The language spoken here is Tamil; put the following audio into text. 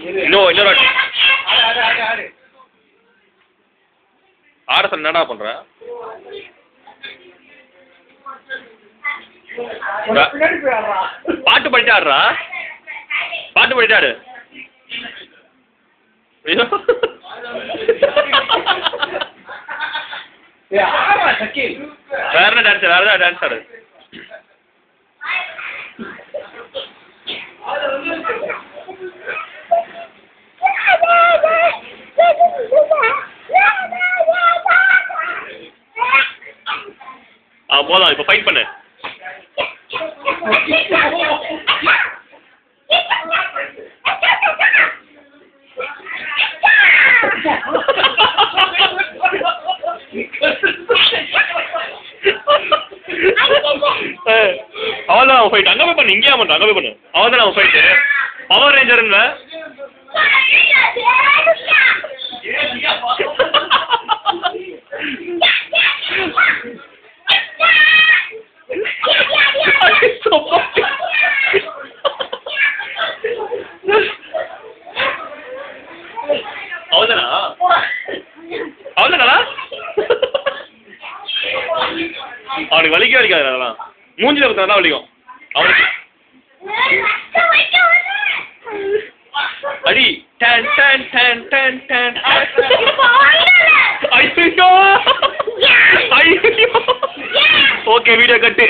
இன்னொரு வாட்டி ஆட சொல்ல என்னடா பண்ற பாட்டு படிச்சு ஆடுறா பாட்டு படிச்சு ஆடு வேற என்ன டான்ஸ் வேற ஏதாவது டான்ஸ் ஆடு போதும் இப்போ ஃபைட் பண்ணு அவள்தான் அவன் ஃபைட் அங்கே போய் பண்ணு இங்கேயா பண்ணுறேன் அங்கே போய் பண்ணு அவள் தான் அவன் ஃபைட்டு பவர் ரேஞ்சருங்க அவள்தானா அவள்தானா அவனுக்கு வலிக்க வலிக்காது அதெல்லாம் மூஞ்சில பத்தினா தான் வலிக்கும் அவனுக்கு அடி done done done done done ஐயோ ஐயோ ஓகே வீடியோ கட்டு